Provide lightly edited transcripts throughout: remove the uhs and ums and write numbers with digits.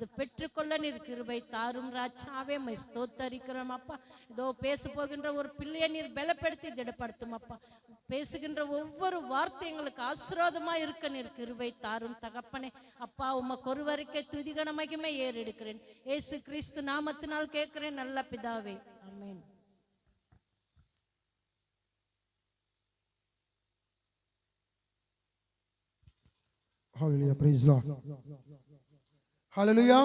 அது பெற்றுக்கொள்ள நீர் கிருபை தாரும் ராஜாவே மை ஸ்தோத்தரிக்கிறோம் அப்பா. இதோ பேச போகின்ற ஒரு பிள்ளையை நீர் பலப்படுத்தி திடப்படுத்தும் அப்பா. பேசுகின்ற ஒவ்வொரு வார்த்தை எங்களுக்கு ஆசீர்வாதமா இருக்க நீர் கிருபை தாரும் தகப்பனே. அப்பா உமக்கு ஒருவருக்கே துதிகன மகிமை ஏறெடுக்கிறேன். இயேசு கிறிஸ்து நாமத்தினால் கேட்கிறேன் நல்ல பிதாவே, ஆமென். హల్లెలూయా, ప్రైజ్ లార్డ్. హల్లెలూయా.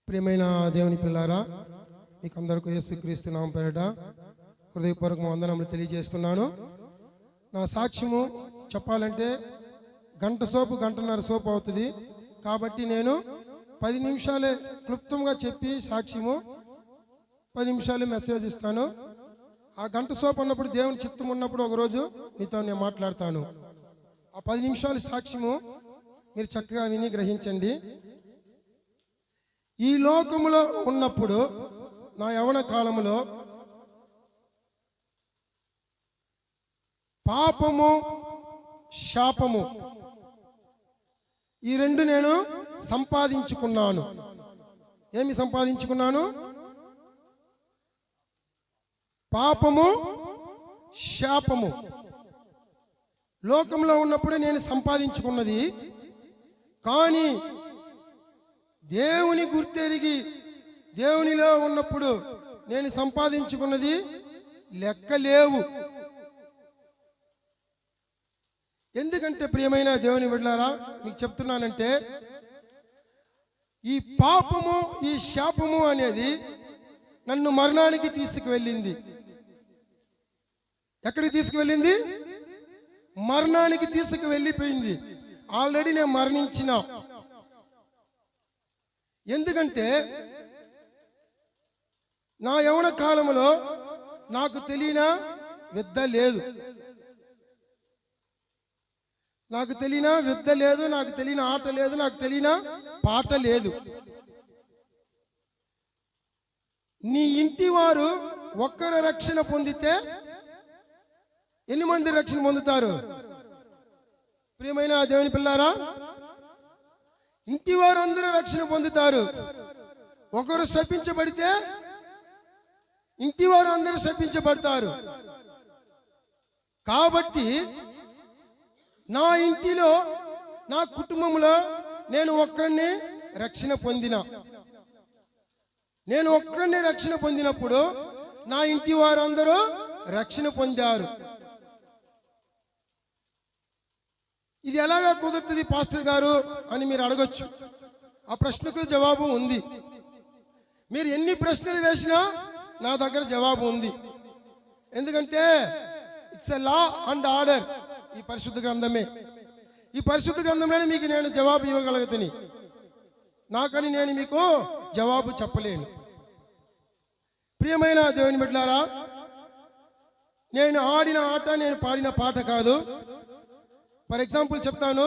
ప్రియమైన దేవుని పిల్లారా, మీకు అందరికీ యేసుక్రీస్తు నామం పేరిట హృదయపూర్వక వందనములు తెలియజేస్తున్నాను. నా సాక్ష్యము చెప్పాలంటే గంటన్నర సోపు అవుతుంది. కాబట్టి నేను 10 నిమిషాలే క్లుప్తంగా చెప్పి సాక్ష్యము 10 నిమిషాలు మెసేజ్ ఇస్తాను. ఆ గంట సోపు ఉన్నప్పుడు దేవుని చిత్తం ఉన్నప్పుడు ఒకరోజు మీతో నేను మాట్లాడతాను. ఆ 10 నిమిషాల సాక్ష్యము మీరు చక్కగా విని గ్రహించండి. ఈ లోకములో ఉన్నప్పుడు నా యవ్వన కాలములో పాపము శాపము ఈ రెండు నేను సంపాదించుకున్నాను. ఏమి సంపాదించుకున్నాను? పాపము శాపము. లోకంలో ఉన్నప్పుడు నేను సంపాదించుకున్నది, కానీ దేవుని గుర్తెరిగి దేవునిలో ఉన్నప్పుడు నేను సంపాదించుకున్నది లెక్కలేవు. ఎందుకంటే ప్రియమైన దేవుని బిడ్డలారా, మీకు చెప్తున్నానంటే ఈ పాపము ఈ శాపము అనేది నన్ను మరణానికి తీసుకువెళ్ళింది. ఎక్కడికి తీసుకువెళ్ళింది? మరణానికి తీసుకువెళ్ళిపోయింది. ఆల్రెడీ నేను మరణించిన. ఎందుకంటే నా యవ్వన కాలంలో నాకు తెలియని విద్య లేదు, నాకు తెలియని విద్య లేదు, నాకు తెలియని ఆట లేదు, నాకు తెలియని పాట లేదు. నీ ఇంటి వారు ఒక్కరు రక్షణ పొందితే ఎన్ని మంది రక్షణ పొందుతారు? ప్రియమైన దేవుని పిల్లారా, ఇంటి వారు అందరూ రక్షణ పొందుతారు. ఒకరు శపించబడితే ఇంటి వారు అందరూ శపించబడతారు. కాబట్టి నా ఇంటిలో నా కుటుంబంలో నేను ఒక్కడిని రక్షణ పొందిన. నేను ఒక్కడిని రక్షణ పొందినప్పుడు నా ఇంటి వారు అందరూ రక్షణ పొందారు. ఇది ఎలాగా కుదురుతుంది పాస్టర్ గారు అని మీరు అడగొచ్చు. ఆ ప్రశ్నకు జవాబు ఉంది. మీరు ఎన్ని ప్రశ్నలు వేసినా నా దగ్గర జవాబు ఉంది. ఎందుకంటే it's a law and order. ఈ పరిశుద్ధ గ్రంథమే, ఈ పరిశుద్ధ గ్రంథంలోనే మీకు నేను జవాబు ఇవ్వగలుగుతాను. నాకని నేను మీకు జవాబు చెప్పలేను. ప్రియమైన దేవుని బిడ్డలారా, నేను ఆడిన ఆట, నేను పాడిన పాట కాదు. ఫర్ ఎగ్జాంపుల్ చెప్తాను.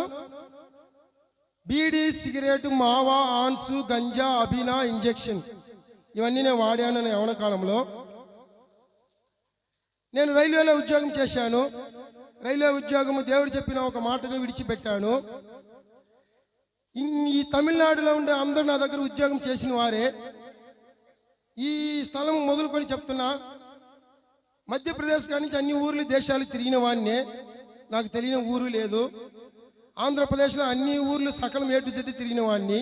బీడీ, సిగరెట్, మావా, ఆన్సు, గంజా, అభినా, ఇంజెక్షన్ ఇవన్నీ నేను వాడాను నా యవ్వన కాలంలో. నేను రైల్వేలో ఉద్యోగం చేశాను. రైల్వే ఉద్యోగము దేవుడు చెప్పిన ఒక మాటగా విడిచిపెట్టాను. ఈ తమిళనాడులో ఉండే అందరూ నా దగ్గర ఉద్యోగం చేసిన వారే. ఈ స్థలం మొదలుకొని చెప్తున్నా, మధ్యప్రదేశ్ కాడి నుంచి అన్ని ఊర్లు దేశాలు తిరిగిన వాడినే. నాకు తెలియని ఊరు లేదు. ఆంధ్రప్రదేశ్లో అన్ని ఊర్లు సకలం ఏటు చెట్టు తిరిగిన వాడిని.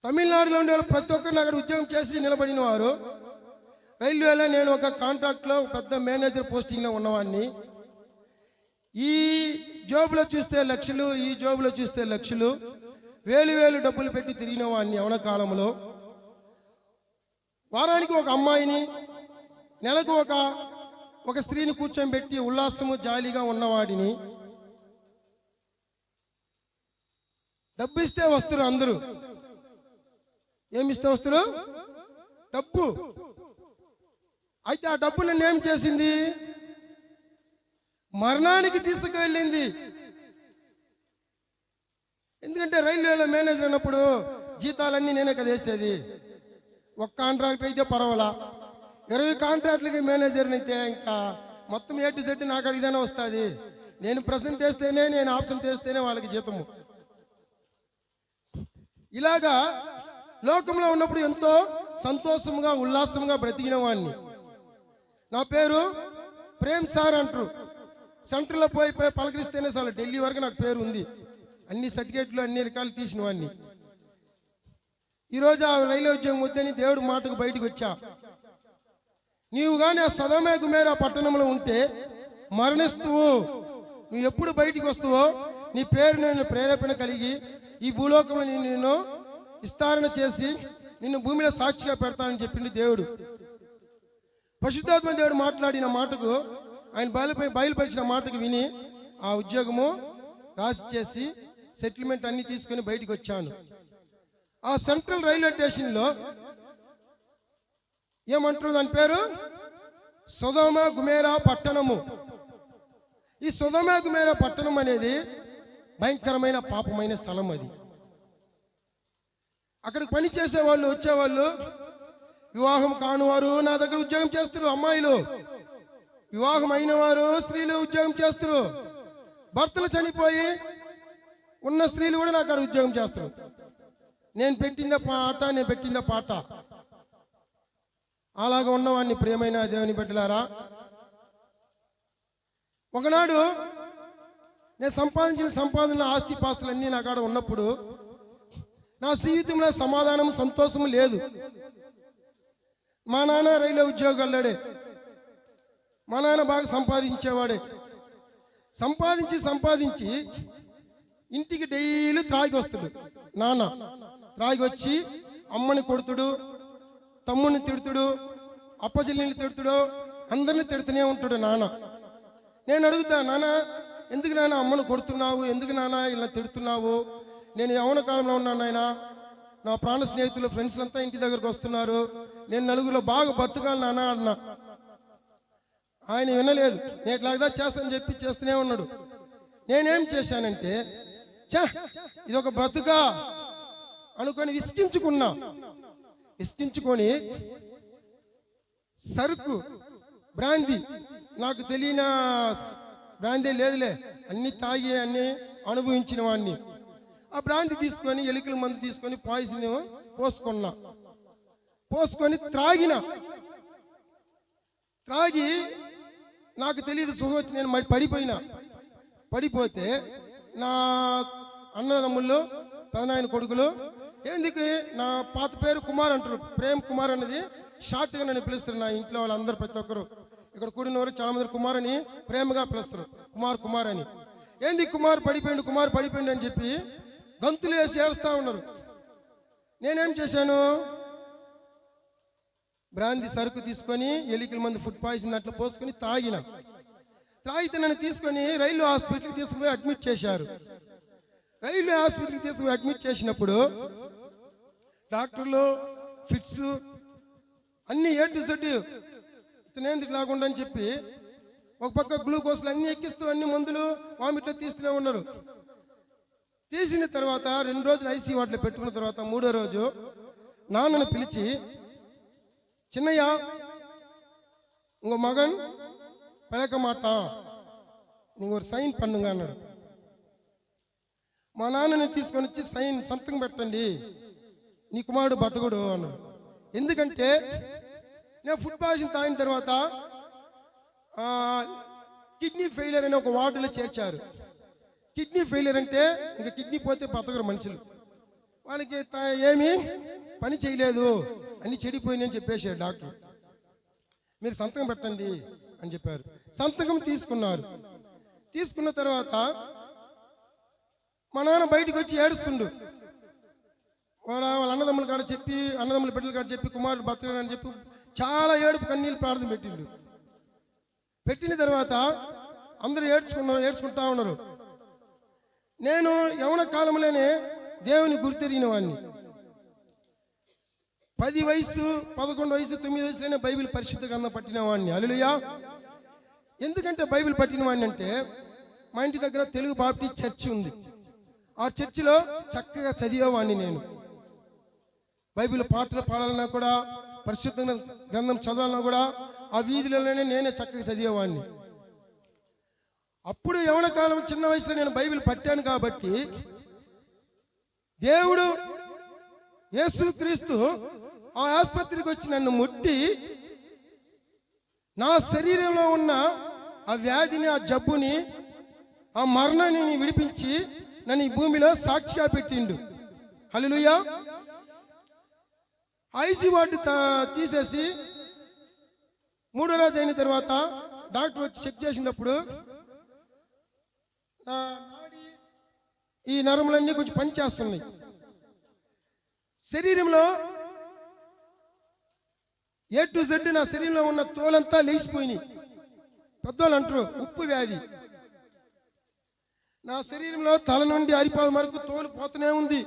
తమిళనాడులో ఉండే వాళ్ళు ప్రతి ఒక్కరిని అక్కడ ఉద్యోగం చేసి నిలబడిన వారు. రైల్వేలో నేను ఒక కాంట్రాక్ట్లో పెద్ద మేనేజర్ పోస్టింగ్లో ఉన్నవాడిని. ఈ జాబ్లో చూస్తే లక్షలు, ఈ జాబ్లో చూస్తే లక్షలు, వేలు డబ్బులు పెట్టి తిరిగిన వాడిని యవ్వన కాలంలో. వారానికి ఒక అమ్మాయిని, నెలకు ఒక స్త్రీని కూర్చోబెట్టి ఉల్లాసము జాలీగా ఉన్నవాడిని. డబ్బు ఇస్తే వస్తారు అందరూ. ఏమిస్తే వస్తారు? డబ్బు. అయితే ఆ డబ్బు నన్ను ఏం చేసింది? మరణానికి తీసుకువెళ్ళింది. ఎందుకంటే రైల్వేలో మేనేజర్ అన్నప్పుడు జీతాలన్నీ నేనే కదా వేసేది. ఒక కాంట్రాక్టర్ అయితే పర్వాలా, 20 కాంట్రాక్టులకి మేనేజర్ని అయితే ఇంకా మొత్తం ఏ టు జెడ్ నాకు అడిగితేనే వస్తుంది. నేను ప్రెసెంట్ వేస్తేనే, నేను ఆబ్సెంట్ వేస్తేనే వాళ్ళకి జీతము. ఇలాగా లోకంలో ఉన్నప్పుడు ఎంతో సంతోషంగా ఉల్లాసంగా బ్రతికిన వాడిని. నా పేరు ప్రేమ్ సార్ అంటారు. సెంటర్లో పోయి పలకరిస్తేనే చాలు, ఢిల్లీ వరకు నాకు పేరు ఉంది. అన్ని సర్టిఫికేట్లు అన్ని రకాలు తీసిన వాడిని. ఈరోజు ఆ రైల్వే ఉద్యోగం వద్దని దేవుడి మాటకు బయటకు వచ్చా. నీవు కానీ ఆ సదమే గుమేరా పట్టణంలో ఉంటే మరణిస్తువు. నువ్వు ఎప్పుడు బయటికి వస్తావో నీ పేరు నేను ప్రేరేపణ కలిగి ఈ భూలోకంలో నిన్ను విస్తరణ చేసి నిన్ను భూమిలో సాక్షిగా పెడతానని చెప్పింది దేవుడు. పరిశుద్ధాత్మ దేవుడు మాట్లాడిన మాటకు, ఆయన బయలుపరిచిన మాటకు విని ఆ ఉద్యోగము రాసి చేసి సెటిల్మెంట్ అన్ని తీసుకొని బయటికి వచ్చాను. ఆ సెంట్రల్ రైల్వే స్టేషన్లో ఏమంటారు, దాని పేరు సొదొమ గుమేరా పట్టణము. ఈ సొదొమ గుమేరా పట్టణం అనేది భయంకరమైన పాపమైన స్థలం. అది అక్కడికి పని చేసేవాళ్ళు వచ్చేవాళ్ళు వివాహం కానివారు నా దగ్గర ఉద్యోగం చేస్తారు. అమ్మాయిలు వివాహం అయిన వారు స్త్రీలు ఉద్యోగం చేస్తారు. భర్తలు చనిపోయి ఉన్న స్త్రీలు కూడా నాకు అక్కడ ఉద్యోగం చేస్తారు. నేను పెట్టిందే పాట. అలాగ ఉన్నవాడిని. ప్రియమైన దేవుని బిడ్డలారా, ఒకనాడు నేను సంపాదించిన సంపాదన ఆస్తి పాస్తులన్నీ నా కాడ ఉన్నప్పుడు నా జీవితంలో సమాధానం సంతోషం లేదు. మా నాన్న రైల్వే ఉద్యోగాల్లోడే, మా నాన్న బాగా సంపాదించేవాడే. సంపాదించి ఇంటికి డైలీ త్రాగి వస్తాడు. నాన్న త్రాగి వచ్చి అమ్మని కొడుతుడు, తమ్ముడిని తిడుతుడు, అప్పచెల్లిని తిడుతుడు, అందరిని తిడుతూనే ఉంటాడు నాన్న. నేను అడుగుతా, నాన్న ఎందుకు నాన్న అమ్మను కొడుతున్నావు, ఎందుకు నాన్న ఇలా తిడుతున్నావు? నేను యవ్వన కాలంలో ఉన్నాను నాయన, నా ప్రాణ స్నేహితులు ఫ్రెండ్స్ అంతా ఇంటి దగ్గరకు వస్తున్నారు, నేను నలుగురిలో బాగా బతుకాలి నాన్న అన్నా. ఆయన వినలేదు. నేను ఇట్లాగా చేస్తానని చెప్పి చేస్తూనే ఉన్నాడు. నేనేం చేశానంటే, ఇది ఒక బ్రతుకా అనుకొని విసిగించుకొని సరుకు బ్రాందీ, నాకు తెలియన బ్రాందీ లేదులే, అన్ని తాగి అన్ని అనుభవించిన వాడిని. ఆ బ్రాందీ తీసుకొని ఎలుకల మందు తీసుకొని పాయిజన్ పోసుకొని త్రాగి నాకు తెలియదు సుఖం వచ్చి నేను పడిపోతే నా అన్నదమ్ముళ్ళు పెదనాయన కొడుకులు ఎందుకు నా పాత పేరు కుమార్ అంటారు, ప్రేమ్ కుమార్ అన్నది షార్ట్గా నన్ను పిలుస్తారు. నా ఇంట్లో వాళ్ళందరూ ప్రతి ఒక్కరు ఇక్కడ కూడినవారు చాలా మంది కుమార్ అని ప్రేమగా పిలుస్తారు, కుమార్ అని. ఏంది కుమార్ పడిపోయిండు అని చెప్పి గంతులు వేసి ఏడుస్తూ ఉన్నారు. నేనేం చేశాను, బ్రాందీ సరుకు తీసుకొని ఎలికల మంది ఫుడ్ పాయిజన్ అట్లా పోసుకొని త్రాగితే నన్ను తీసుకొని రైల్వే హాస్పిటల్కి తీసుకుపోయి అడ్మిట్ చేశారు. రైల్వే హాస్పిటల్కి తీసుకుపోయి అడ్మిట్ చేసినప్పుడు డాక్టర్లు ఫిట్స్ అన్ని A to Z ఇతనేందుకు లాకుండా అని చెప్పి ఒక పక్క గ్లూకోజ్లు అన్ని ఎక్కిస్తూ అన్ని మందులు వామిట్లో తీస్తూనే ఉన్నారు. తీసిన తర్వాత 2 రోజులు ఐసీ వాటిలో పెట్టుకున్న తర్వాత 3వ రోజు నాన్నను పిలిచి, చిన్నయ్య ఇంకో మగన్ పలక మాట నీకు ఒక సైన్ పండుగ అన్నాడు. మా నాన్నని తీసుకొని వచ్చి సంతకం పెట్టండి, నీ కుమారుడు బతకుడు అన్నాడు. ఎందుకంటే నేను ఫుడ్ పాయిజన్ తాగిన తర్వాత కిడ్నీ ఫెయిలియర్ అని ఒక వార్డులో చేర్చారు. కిడ్నీ ఫెయిలియర్ అంటే ఇంకా కిడ్నీ పోతే బతకరు మనుషులు, వాళ్ళకి ఏమీ పని చేయలేదు, అన్ని చెడిపోయినాయి అని చెప్పేశారు డాక్టర్. మీరు సంతకం పెట్టండి అని చెప్పారు. సంతకం తీసుకున్నారు. తీసుకున్న తర్వాత మా నాన్న బయటకు వచ్చి ఏడుస్తుండు. వాళ్ళ అన్నదమ్ముల కాడ చెప్పి, అన్నదమ్ముల బిడ్డల కాడ చెప్పి కుమారుడు బతకడని చెప్పి చాలా ఏడుపు కన్నీళ్ళు ప్రార్థన పెట్టిన తర్వాత అందరూ ఏడ్చుకుంటా ఉన్నారు. నేను యవ్వన కాలంలోనే దేవుని గుర్తెరిగిన వాడిని. 10 వయసు 11 వయసు 9 వయసులోనే బైబిల్ పరిశుద్ధ గ్రంథం పట్టిన వాడిని. హల్లెలూయా. ఎందుకంటే బైబిల్ పట్టిన వాడిని అంటే మా ఇంటి దగ్గర తెలుగు బాప్టిస్ట్ చర్చి ఉంది. ఆ చర్చిలో చక్కగా చదివేవాడిని. నేను బైబిల్ పాటలు పాడాలన్నా కూడా, పరిశుద్ధ గ్రంథం చదవాలన్నా కూడా ఆ వీధిలోనే నేనే చక్కగా చదివేవాడిని. అప్పుడు యవ్వన కాలం చిన్న వయసులో నేను బైబిల్ పట్టాను కాబట్టి దేవుడు యేసుక్రీస్తు ఆ ఆసుపత్రికి వచ్చి నన్ను ముట్టి నా శరీరంలో ఉన్న ఆ వ్యాధిని, ఆ జబ్బుని, ఆ మరణాన్ని విడిపించి నన్ను ఈ భూమిలో సాక్షిగా పెట్టిండు. హల్లెలూయా. ఐసీ వార్డు తీసేసి 3వ రోజు అయిన తర్వాత డాక్టర్ వచ్చి చెక్ చేసినప్పుడు ఈ నరములన్నీ కొంచెం పనిచేస్తున్నాయి. శరీరంలో A to Z నా శరీరంలో ఉన్న తోలంతా లేచిపోయినాయి. పెద్దోళ్ళు అంటారు ఉప్పు వ్యాధి. నా శరీరంలో తల నుండి అరిపాద వరకు తోలు పోతూనే ఉంది.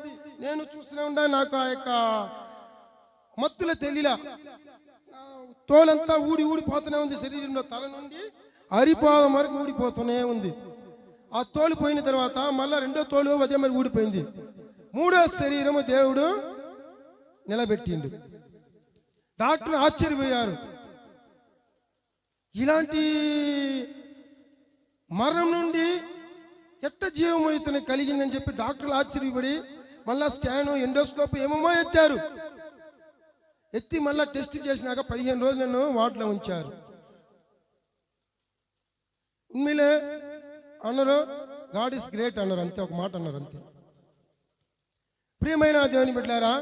నేను చూస్తూనే ఉన్నా, నాకు ఆ యొక్క మత్తులో తెలియలా. తోలంతా ఊడిపోతూనే ఉంది. శరీరంలో తల నుండి అరిపాదం వరకు ఊడిపోతూనే ఉంది. ఆ తోలు పోయిన తర్వాత మళ్ళా 2వ తోలు అదే మరి ఊడిపోయింది. 3వ శరీరము దేవుడు నిలబెట్టిండు. డాక్టర్ ఆశ్చర్యపోయారు. ఇలాంటి మరణం నుండి ఎట్ట జీవం ఇతను కలిగిందని చెప్పి డాక్టర్లు ఆశ్చర్యపడి మళ్ళా స్కాను, ఎండోస్కోప్ ఏమేమో ఎత్తి మళ్ళా టెస్ట్ చేసినాక 15 రోజులు నన్ను వార్డులో ఉంచారు. ఉమ్మిలే అన్నారు, గాడ్ ఇస్ గ్రేట్ అన్నారు. అంతే, ఒక మాట అన్నారు అంతే. ప్రియమైన దేవుని బిడ్డలారా,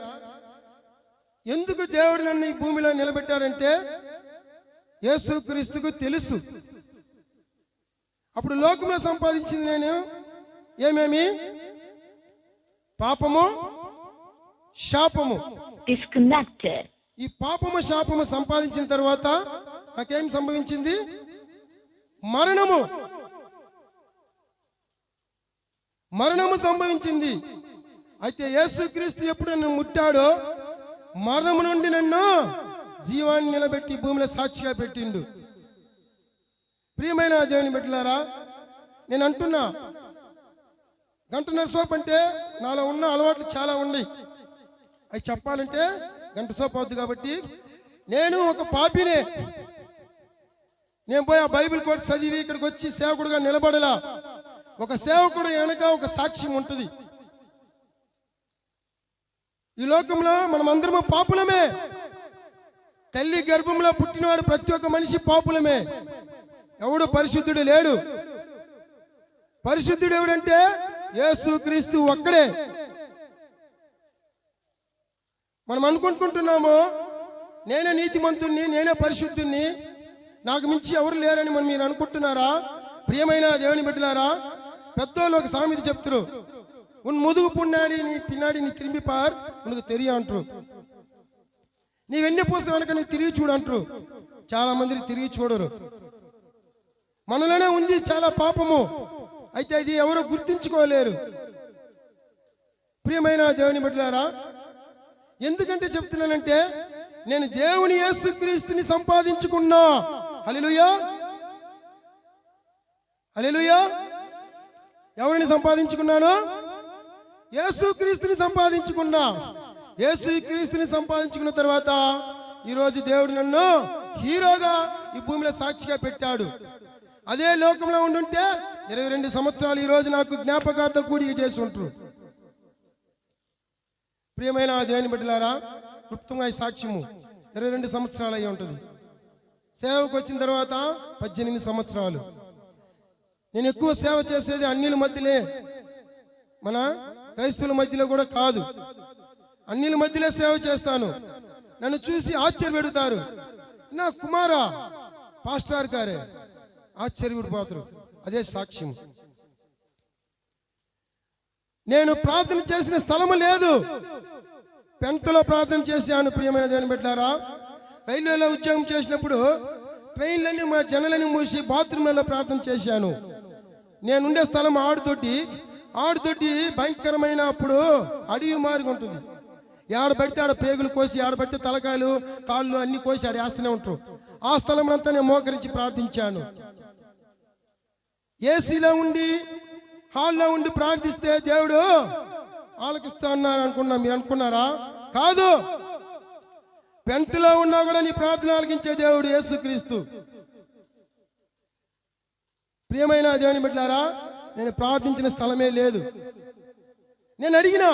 ఎందుకు దేవుడు నన్ను ఈ భూమిలో నిలబెట్టారంటే యేసుక్రీస్తుకు తెలుసు. అప్పుడు లోకంలో సంపాదించింది నేను ఏమేమి? పాపము, శాపము. ఈ పాపము, శాపము సంపాదించిన తర్వాత నాకేం సంభవించింది? మరణము సంభవించింది. అయితే యేసుక్రీస్తు ఎప్పుడు నన్ను ముట్టాడో మరణము నుండి నన్ను జీవాన్ని నిలబెట్టి భూమిలో సాక్షిగా పెట్టిండు. ప్రియమైన దేవుని బిడ్డలారా, నేను అంటున్నా, గంటన్నర సోపు అంటే నాలో ఉన్న అలవాట్లు చాలా ఉన్నాయి. అవి చెప్పాలంటే గంట సోపు అవుద్ది. కాబట్టి నేను ఒక పాపినే. నేను పోయి ఆ బైబిల్ కోర్టు చదివి ఇక్కడికి వచ్చి సేవకుడుగా నిలబడలా. ఒక సేవకుడు వెనక ఒక సాక్ష్యం ఉంటుంది. ఈ లోకంలో మనం అందరము పాపులమే. తల్లి గర్భంలో పుట్టినవాడు ప్రతి ఒక్క మనిషి పాపులమే. ఎవడు పరిశుద్ధుడు లేడు. పరిశుద్ధుడు ఎవడంటే యేసుక్రీస్తు ఒక్కడే. మనం అనుకుంటున్నాము నేనే నీతిమంతుణ్ణి, నేనే పరిశుద్ధుణ్ణి, నాకు మించి ఎవరు లేరని మనం మీరు అనుకుంటున్నారా? ప్రియమైన దేవుని బిడ్డలారా, పెద్దోళ్ళు ఒక సామెత చెప్తారు, ఉన్ ముదుగు పున్నాడి నీ పిన్నాడి నీ తిరిగి పార్ ఉనకు తెలియ అంటారు. నీ వెన్నె పూస వెనక నువ్వు తిరిగి చూడు అంటారు. చాలా మంది తిరిగి చూడరు. మనలోనే ఉంది చాలా పాపము. అయితే అది ఎవరో గుర్తించుకోలేరు. ప్రియమైన దేవుని బిడ్డలారా, ఎందుకంటే చెప్తున్నానంటే నేను దేవుని యేసుక్రీస్తుని సంపాదించుకున్నా. హల్లెలూయా, హల్లెలూయా. ఎవరిని సంపాదించుకున్నాను? యేసుక్రీస్తుని సంపాదించుకున్నా. యేసుక్రీస్తుని సంపాదించుకున్న తర్వాత ఈరోజు దేవుడు నన్ను హీరోగా ఈ భూమిలో సాక్షిగా పెట్టాడు. అదే లోకంలో ఉండుంటే 22 సంవత్సరాలు ఈరోజు నాకు జ్ఞాపకార్థ కూడిక చేసి ఉంటారు. ప్రియమైన దేవుని బిడ్డలారా, క్లుప్తంగా ఈ సాక్ష్యము 22 సంవత్సరాలు అయి ఉంటుంది. సేవకు వచ్చిన తర్వాత 18 సంవత్సరాలు. నేను ఎక్కువ సేవ చేసేది అన్యుల మధ్యలే, మన క్రైస్తవుల మధ్యలో కూడా కాదు. అన్యుల మధ్యలో సేవ చేస్తాను. నన్ను చూసి ఆశ్చర్యపెడతారు. నా కుమారా పాస్టర్ గారే ఆశ్చర్యపడిపోతారు. అదే సాక్ష్యం. నేను ప్రార్థన చేసిన స్థలము లేదు, పెంటలో ప్రార్థన చేశాను. ప్రియమైన దేవుని బిడ్డలారా, రైల్వేలో ఉద్యోగం చేసినప్పుడు ట్రైన్లన్నీ మా జనలని మూసి బాత్రూమ్లలో ప్రార్థన చేశాను. నేనుండే స్థలం ఆడుతోటి భయంకరమైన అప్పుడు అడవి మార్గం ఉంటుంది. ఆడబడితే ఆడ పేగులు కోసి, ఆడబడితే తలకాయలు కాళ్ళు అన్ని కోసి ఆడ వేస్తూనే ఉంటారు. ఆ స్థలం అంతా నేను మోకరించి ప్రార్థించాను. ఏసీలో ఉండి హాల్లో ఉండి ప్రార్థిస్తే దేవుడు ఆలకిస్తా అన్నారు అనుకున్నా. మీరు అనుకున్నారా? కాదు. పెంటలో ఉన్నా కూడా నీ ప్రార్థన ఆలకించే దేవుడు యేసుక్రీస్తు. ప్రియమైన దేవుని బిడ్డలారా, నేను ప్రార్థించిన స్థలమే లేదు. నేను అడిగినా,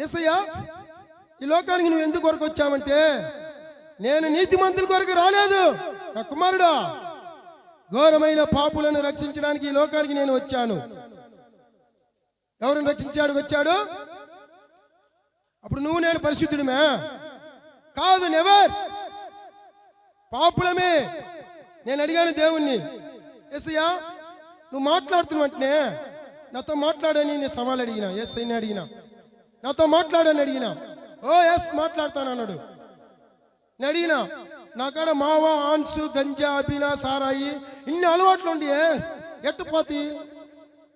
యేసయ్యా ఈ లోకానికి నువ్వు ఎందుకు కొరకు వచ్చావంటే, నేను నీతిమంతుల కొరకు రాలేదు నా కుమారుడా, ఘోరమైన పాపులను రక్షించడానికి ఈ లోకానికి నేను వచ్చాను. ఎవరిని రక్షించాడు వచ్చాడు? అప్పుడు నువ్వు నేను పరిశుద్ధుడిమే కాదు, నెవర్. పాపులమే. నేను అడిగాను దేవుణ్ణి, యేసయ్యా నువ్వు మాట్లాడుతున్న వెంటనే నాతో మాట్లాడని నేను సవాల్ అడిగిన, యేసయ్యని అడిగిన, నాతో మాట్లాడని అడిగిన. ఓ ఎస్ మాట్లాడతాను అన్నాడు. నేను అడిగిన, నాకాడ మావా, ఆన్సు, గంజా, అబినా, సారాయి ఇన్ని అలవాట్లు ఉండి ఎట్టుపోతి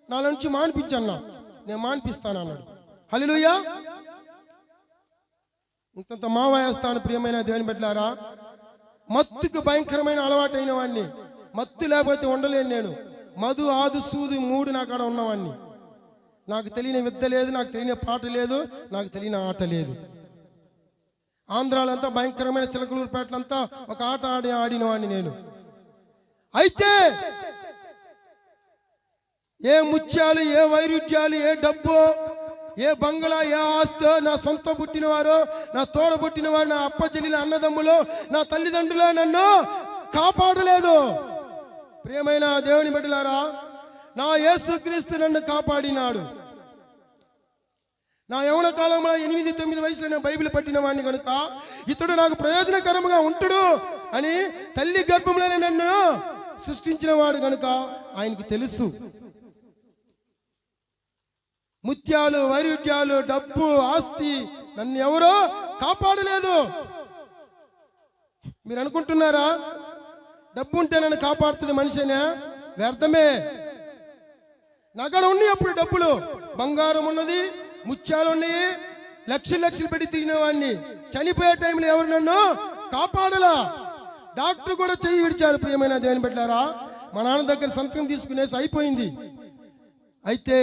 నా నుంచి మానిపించన్నా, నేను మానిపిస్తాను అన్నాడు. హల్లెలూయా. ఇంతంత మావా వేస్తాను. ప్రియమైన దేవుని బిడ్డలారా, మత్తుకు భయంకరమైన అలవాటు అయిన వాడిని, మత్తు లేకపోతే ఉండలేను నేను. మధు, ఆదు, సూదు 3 నా కాడ ఉన్నవాడిని. నాకు తెలియని విద్య లేదు, నాకు తెలియని పాట లేదు, నాకు తెలియని ఆట లేదు. ఆంధ్రాలంతా భయంకరమైన చిలకలూరుపేటలంతా ఒక ఆట ఆడిన వాడిని నేను. అయితే ఏ ముత్యాలు, ఏ వైరుధ్యాలు, ఏ డబ్బు, ఏ బంగ్లా, ఏ ఆస్తో, నా సొంత పుట్టినవారు, నా తోడ పుట్టినవారు, నా అప్ప చెల్లెల అన్నదమ్ములు, నా తల్లిదండ్రులు నన్ను కాపాడలేదు. ప్రియమైన దేవుని బిడ్డలారా, నా యేసుక్రీస్తు నన్ను కాపాడినాడు. నా యవ్వన కాలంలో 8-9 వయసులో నేను బైబిల్ పట్టిన వాడిని కనుక ఇతడు నాకు ప్రయోజనకరంగా ఉంటాడు అని తల్లి గర్భంలోనే నన్ను సృష్టించిన వాడు కనుక ఆయనకు తెలుసు. ముత్యాలు, వైరుధ్యాలు, డబ్బు, ఆస్తి నన్ను ఎవరో కాపాడలేదు. మీరు అనుకుంటున్నారా డబ్బు ఉంటే నన్ను కాపాడుతుంది మనిషినే? వ్యర్థమే. నాకాడ ఉన్నాయి అప్పుడు డబ్బులు, బంగారం ఉన్నది, ముత్యాలు ఉన్నాయి, లక్షలు పెట్టి తిరిగిన వాడిని. చనిపోయే టైంలో ఎవరు నన్ను కాపాడలా. డాక్టర్ కూడా చెయ్యి విడిచారు. ప్రియమైన దేవుని బిడ్డలారా, మా నాన్న దగ్గర సంతకం తీసుకునేసి అయిపోయింది. అయితే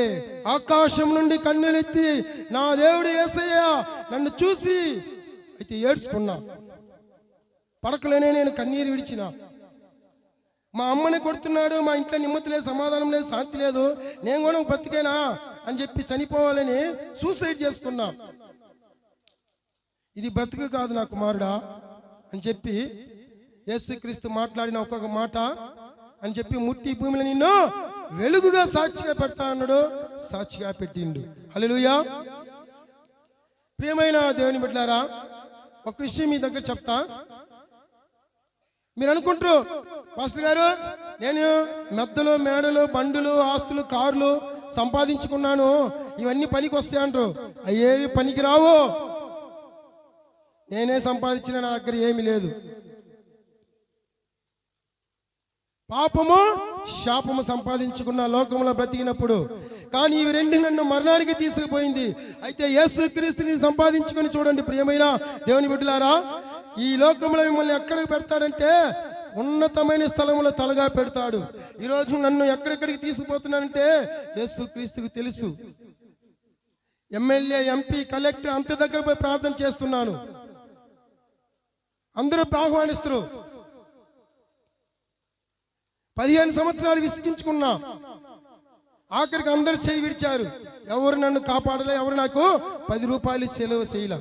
ఆకాశం నుండి కన్నులెత్తి నా దేవుడు యేసయ్య నన్ను చూసి అయితే ఏడ్చుకున్నా. పడకలేనే నేను కన్నీరు విడిచిన. మా అమ్మని కొడుతున్నాడు, మా ఇంట్లో నిమ్మతి లేదు, సమాధానం లేదు, శాంతి లేదు, నేను కూడా బ్రతికేనా అని చెప్పి చనిపోవాలని సూసైడ్ చేసుకున్నా. ఇది బ్రతుకు కాదు నా కుమారుడా అని చెప్పి యేసుక్రీస్తు మాట్లాడిన ఒక్కొక్క మాట అని చెప్పి, ముట్టి భూమిలో నిన్ను వెలుగుగా సాక్షిగా పెడతా అన్నాడు. సాక్షిగా పెట్టిండు. హల్లెలూయా. ప్రియమైన దేవుని బిడ్డలారా, ఒక విషయం మీ దగ్గర చెప్తా. మీరు అనుకుంటారు పాస్టర్ గారు నేను మెద్దలు, మేడలు, బండులు, ఆస్తులు, కార్లు సంపాదించుకున్నాను, ఇవన్నీ పనికి వస్తాయి అంటారు. అయ్యేవి పనికి రావు. నేనే సంపాదించిన, నా దగ్గర ఏమీ లేదు. పాపము, శాపము సంపాదించుకున్న లోకంలో బ్రతికినప్పుడు. కానీ ఇవి రెండు నన్ను మరణానికి తీసుకుపోయింది. అయితే యేసుక్రీస్తుని సంపాదించుకొని చూడండి ప్రియమైన దేవుని బిడ్డలారా, ఈ లోకంలో మిమ్మల్ని ఎక్కడికి పెడతాడంటే ఉన్నతమైన స్థలములో తలగా పెడతాడు. ఈరోజు నన్ను ఎక్కడెక్కడికి తీసుకుపోతున్నానంటే యేసుక్రీస్తుకు తెలుసు. ఎమ్మెల్యే, ఎంపీ, కలెక్టర్ అంత దగ్గర పోయి ప్రార్థన చేస్తున్నాను. అందరూ ఆహ్వానిస్తారు. 15 సంవత్సరాలు విసిగించుకున్నా. ఆఖరికి అందరు చేయి విడిచారు. ఎవరు నన్ను కాపాడలే, ఎవరు నాకు 10 రూపాయలు చెలవు చేయలే.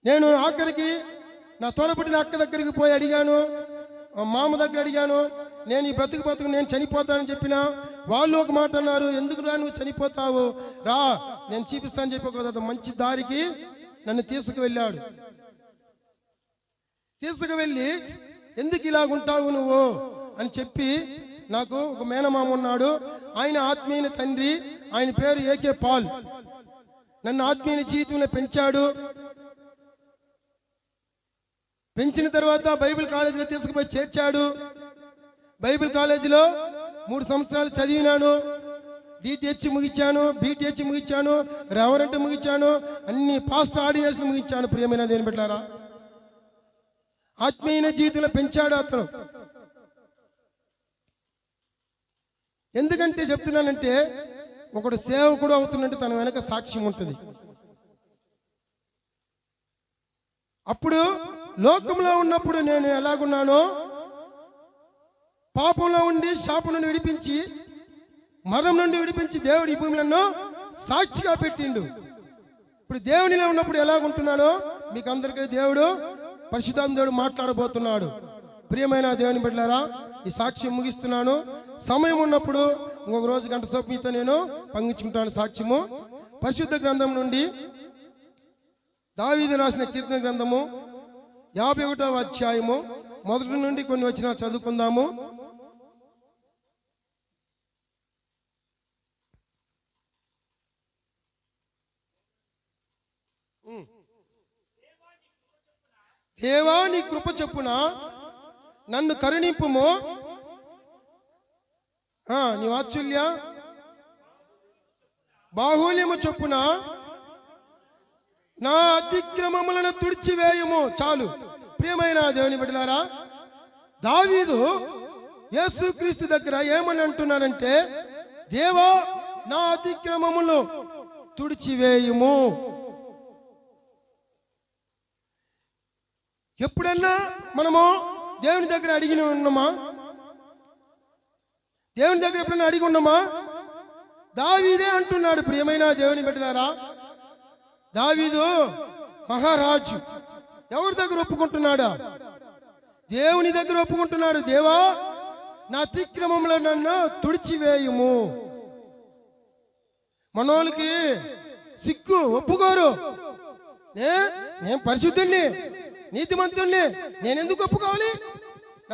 నేను ఆఖరికి నా తోడబుట్టిన అక్క దగ్గరికి పోయి అడిగాను, మామ దగ్గర అడిగాను, నేను ఈ బ్రతుకు నేను చనిపోతానని చెప్పిన. వాళ్ళు ఒక మాట అన్నారు, ఎందుకు రా నువ్వు చనిపోతావు, రా నేను చూపిస్తానని చెప్పి ఒక మంచి దారికి నన్ను తీసుకువెళ్ళాడు. తీసుకువెళ్ళి ఎందుకు ఇలాగుంటావు నువ్వు అని చెప్పి, నాకు ఒక మేనమామ ఉన్నాడు, ఆయన ఆత్మీయ తండ్రి, ఆయన పేరు ఏకే పాల్. నన్ను ఆత్మీయ జీవితంలో పెంచాడు. పెంచిన తర్వాత బైబిల్ కాలేజీలో తీసుకుపోయి చేర్చాడు. బైబిల్ కాలేజీలో 3 సంవత్సరాలు చదివినాను. డిటిహెచ్ ముగించాను, బీటీహెచ్ ముగించాను, రెవరెంట్ ముగించాను, అన్ని పాస్టర్ ఆర్డినేషన్ ముగించాను. ప్రియమైన దేవుని బిడ్డలారా, ఆత్మీయ జీవితంలో పెంచాడు అతను. ఎందుకంటే చెప్తున్నానంటే, ఒకడు సేవకుడు అవుతున్నట్టు తన వెనక సాక్ష్యం ఉంటుంది. అప్పుడు లోకంలో ఉన్నప్పుడు నేను ఎలాగున్నానో, పాపంలో ఉండి శాపం నుండి విడిపించి, మరణం నుండి విడిపించి దేవుడి భూమి నన్ను సాక్షిగా పెట్టిండు. ఇప్పుడు దేవునిలో ఉన్నప్పుడు ఎలాగుంటున్నాడో మీకు అందరికీ దేవుడు పరిశుద్ధాత్మ దేవుడు మాట్లాడబోతున్నాడు. ప్రియమైన దేవుని బిడ్డలారా, ఈ సాక్ష్యం ముగిస్తున్నాను. సమయం ఉన్నప్పుడు ఇంకొక రోజు గంట సేపు మీతో నేను పంచుకుంటాను సాక్ష్యము. పరిశుద్ధ గ్రంథం నుండి దావీదు రాసిన కీర్తన గ్రంథము 51వ అధ్యాయము మొదటి నుండి కొన్ని వచనాలు చదువుకుందాము. దేవా నీ కృప చొప్పున నన్ను కరుణింపుము, నీ వాత్సల్య బాహుల్యము చొప్పున నా అతిక్రమములను తుడిచివేయము. చాలు. ప్రియమైన దేవుని బిడ్డలారా, దావీదు యేసుక్రీస్తు దగ్గర ఏమని అంటున్నాడంటే, దేవా నా అతిక్రమములు తుడిచివేయము. ఎప్పుడన్నా మనము దేవుని దగ్గర అడిగి ఉన్నామా? దేవుని దగ్గర ఎప్పుడన్నా అడిగి ఉన్నామా? దావీదే అంటున్నాడు. ప్రియమైన దేవుని బిడ్డలారా, దావీదు మహారాజు. ఎవరి దగ్గర ఒప్పుకుంటున్నాడా? దేవుని దగ్గర ఒప్పుకుంటున్నాడు. దేవా నా అతిక్రమంలో నన్ను తుడిచివేయుము. మనోళ్ళకి సిగ్గు, ఒప్పుకోరు. నేను పరిశుద్ధుణ్ణి, నీతిమంతుణ్ణి, నేనెందుకు ఒప్పుకోవాలి?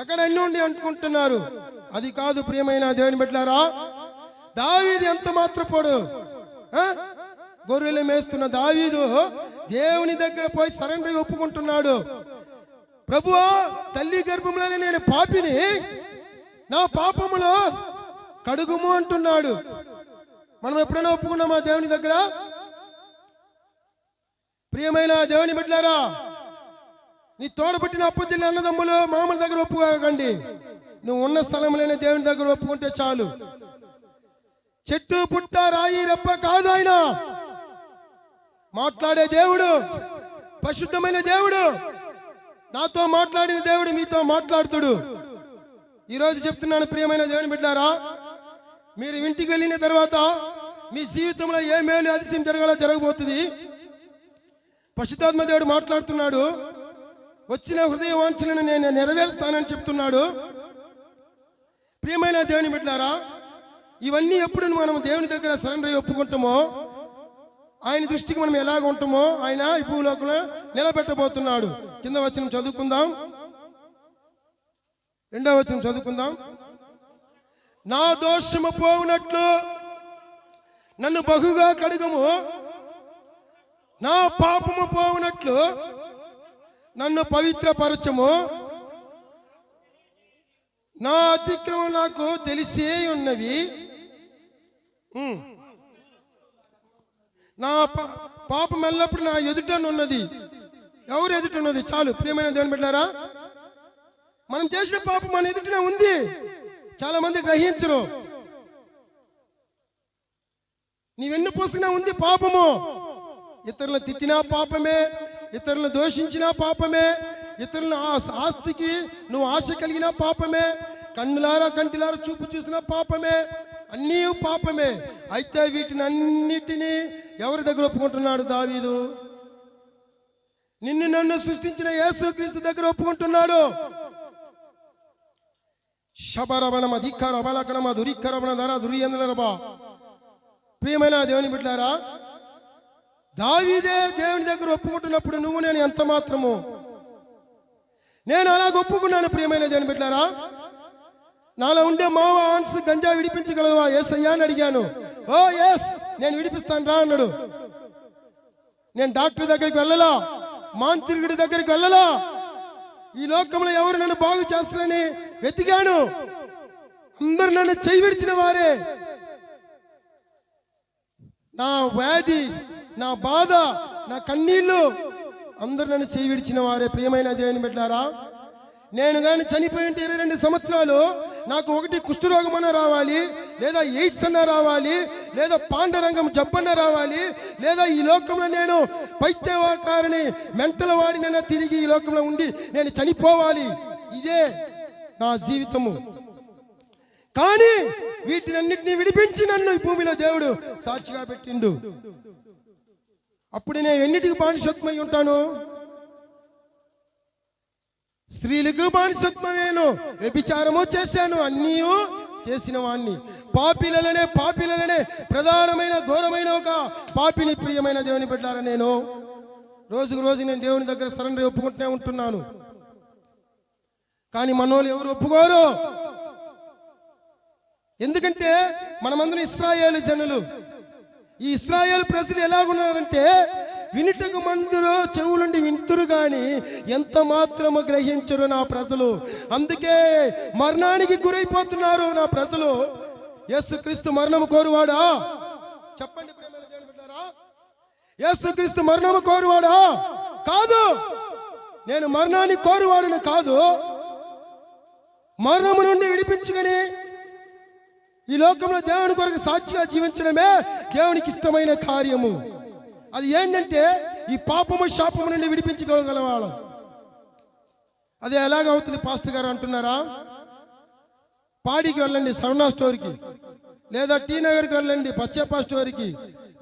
అక్కడ అన్ని ఉండి అనుకుంటున్నారు. అది కాదు ప్రియమైన దేవుని బిడ్డలారా. దావీదు ఎంత మాత్రపోడు. గొర్రెలు మేస్తున్న దావీదు దేవుని దగ్గర పోయి సరెండర్ ఒప్పుకుంటున్నాడు. ప్రభువా, తల్లి గర్భంలోనే నేను పాపిని, నా పాపములో కడుగుము అంటున్నాడు. మనం ఎప్పుడైనా ఒప్పుకున్నామా దేవుని దగ్గర? ప్రియమైన దేవుని బిడ్డలారా, నీ తోడబుట్టిన అప్పచెల్లి అన్నదమ్ములు మామూలు దగ్గర ఒప్పుకోకండి. నువ్వు ఉన్న స్థలంలోనే దేవుని దగ్గర ఒప్పుకుంటే చాలు. చెట్టు పుట్ట రాయి రెప్ప కాదు ఆయన. మాట్లాడే దేవుడు, పరిశుద్ధమైన దేవుడు, నాతో మాట్లాడిన దేవుడు మీతో మాట్లాడుతుడు. ఈరోజు చెప్తున్నాను ప్రియమైన దేవుని బిడ్డలారా, మీరు ఇంటికి వెళ్ళిన తర్వాత మీ జీవితంలో ఏ మేలు అతిశయం జరగబోతుంది. పరిశుద్ధాత్మ దేవుడు మాట్లాడుతున్నాడు. వచ్చిన హృదయ వాంఛలను నేను నెరవేరుస్తానని చెప్తున్నాడు. ప్రియమైన దేవుని బిడ్డలారా, ఇవన్నీ ఎప్పుడు మనం దేవుని దగ్గర సరెండర్ అయ్యి ఒప్పుకుంటామో, ఆయన దృష్టికి మనం ఎలాగ ఉంటామో ఆయన ఈ భూలోకంలో నిలబెట్టబోతున్నాడు. కింద వచనం చదువుకుందాం. 2వ వచనం చదువుకుందాం. నా దోషము పోవునట్లు నన్ను బహుగా కడుగుము, నా పాపము పోవునట్లు నన్ను పవిత్రపరచము. నా అతిక్రమం నాకు తెలిసే ఉన్నవి, నా పాపం ఎల్లప్పుడు నా ఎదుటనున్నది. ఎవరు ఎదుటన్నది? చాలు. ప్రియమైన దేవుని బిడ్డలారా, మనం చేసిన పాపం మన ఎదుటనే ఉంది. చాలా మంది గ్రహించరు. నీవెన్ను పోసినా ఉంది పాపము. ఇతరులను తిట్టినా పాపమే, ఇతరులను దోషించినా పాపమే, ఇతరుల ఆస్తికి నువ్వు ఆశ కలిగిన పాపమే, కంటిలారా చూపు చూసినా పాపమే, అన్నీ పాపమే. అయితే వీటిని అన్నిటినీ ఎవరి దగ్గర ఒప్పుకుంటున్నాడు దావీదు? నిన్ను నన్ను సృష్టించిన యేసుక్రీస్తు దగ్గర ఒప్పుకుంటున్నాడు. శబరవణమ ధిక్కర అబలకణమ దురిక్కరవణ ధర దుర్యందనరబా. ప్రియమైన దేవుని బిడ్డలారా, దావీదే దేవుని దగ్గర ఒప్పుకుంటున్నప్పుడు నువ్వు నేను ఎంత మాత్రము. నేను అలాగ ఒప్పుకున్నాను. ప్రియమైన దేవుని బిడ్డలారా, నాలో ఉండే మావ ఆన్స్ గంజా విడిపించగలవా యేసయ్యా అని అడిగాను. ఓ ఎస్, నేను విడిపిస్తాను రా అన్నాడు. నేను డాక్టర్ దగ్గరికి వెళ్ళలా, మాంత్రికుడి దగ్గరికి వెళ్ళలా. ఈ లోకంలో ఎవరు నన్ను బాగు చేస్తారని వెతికాను. అందరు నన్ను చెయ్యి విడిచిన వారే. నా వ్యాధి, నా బాధ, నా కన్నీళ్ళు అందరు నన్ను చెయ్యి విడిచిన వారే. ప్రియమైన దేవుని బిడ్డలారా, నేను కానీ చనిపోయి 22 సంవత్సరాలు నాకు ఒకటి కుష్ఠరోగం అన్న రావాలి, లేదా ఎయిడ్స్ అన్న రావాలి, లేదా పాండరంగం జబ్బన్న రావాలి, లేదా ఈ లోకంలో నేను పైత్యవాకారిని మెంటల వాడినైనా తిరిగి ఈ లోకంలో ఉండి నేను చనిపోవాలి. ఇదే నా జీవితము. కానీ వీటినన్నిటినీ విడిపించి నన్ను ఈ భూమిలో దేవుడు సాక్షిగా పెట్టిండు. అప్పుడు నేను ఎన్నిటికి బానిసత్వమై ఉంటాను? స్త్రీలకు బానిసత్వమేను, వ్యభిచారము చేశాను, అన్నీ చేసిన వాణ్ణి. పాపిలనే ప్రధానమైన ఘోరమైన ఒక పాపిని. ప్రియమైన దేవుని బిడ్డలారా, నేను రోజుకు రోజు నేను దేవుని దగ్గర సరెండర్ ఒప్పుకుంటూనే ఉంటున్నాను. కానీ మనోళ్ళు ఎవరు ఒప్పుకోరు. ఎందుకంటే మనమందరం ఇశ్రాయేలు జనులు. ఈ ఇశ్రాయేలు ప్రజలు ఎలాగున్నారంటే వినుటకు మందులో చెవులుండి వింటురు గాని ఎంత మాత్రము గ్రహించరు నా ప్రజలు. అందుకే మరణానికి గురైపోతున్నారు నా ప్రజలు. యేసుక్రీస్తు మరణము కోరువాడా? చెప్పండి ప్రియమైన దేవుని బిడ్డలారా, యేసుక్రీస్తు మరణము కోరువాడా? కాదు. నేను మరణాన్ని కోరువాడును కాదు, మరణము నుండి విడిపించుకొని ఈ లోకంలో దేవుని కొరకు సాక్షిగా జీవించడమే దేవునికి ఇష్టమైన కార్యము. అది ఏంటంటే ఈ పాపము శాపము నుండి విడిపించగలవాళ్ళం. అది ఎలాగవుతుంది పాస్టర్ గారు అంటున్నారా? పాడికి వెళ్ళండి, సవర్ణ స్టోర్కి, లేదా టీ నగర్కి వెళ్ళండి, పచ్చేపా స్టోర్కి,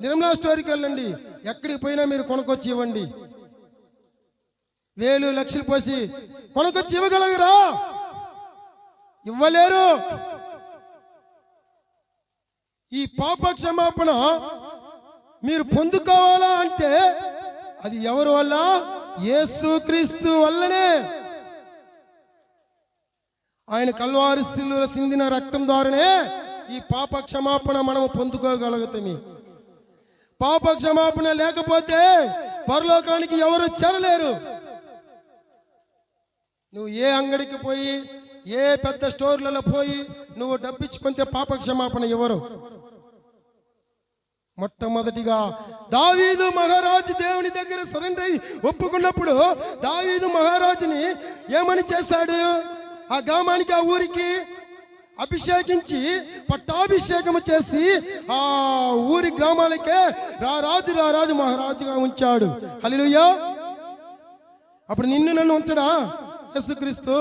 నిర్మలా స్టోర్కి వెళ్ళండి. ఎక్కడికి పోయినా మీరు కొనుక్కొచ్చి ఇవ్వండి. వేలు లక్షలు పోసి కొనుక్కొచ్చి ఇవ్వగలగరా? ఇవ్వలేరు. ఈ పాప క్షమాపణ మీరు పొందుకోవాలా అంటే అది ఎవరి వల్ల? యేసుక్రీస్తు వల్లనే. ఆయన కల్వారి శిలువలో సిందిన రక్తం ద్వారానే ఈ పాప క్షమాపణ మనము పొందుకోగలుగుతాము. పాప క్షమాపణ లేకపోతే పరలోకానికి ఎవరు చేరలేరు. నువ్వు ఏ అంగడికి పోయి, ఏ పెద్ద స్టోర్లలో పోయి నువ్వు డబ్బిచ్చుకుంటే పాప క్షమాపణ ఎవరు? మొట్టమొదటిగా దావీదు మహారాజు దేవుని దగ్గర సరెండర్ అయి ఒప్పుకున్నప్పుడు దావీదు మహారాజుని ఏమని చేశాడు? ఆ గ్రామానికి, ఆ ఊరికి అభిషేకించి పట్టాభిషేకము చేసి ఆ ఊరి గ్రామాలకే రారాజు మహారాజుగా ఉంచాడు. హల్లెలూయా. అప్పుడు నిన్ను నన్ను ఉంచడా యేసుక్రీస్తు?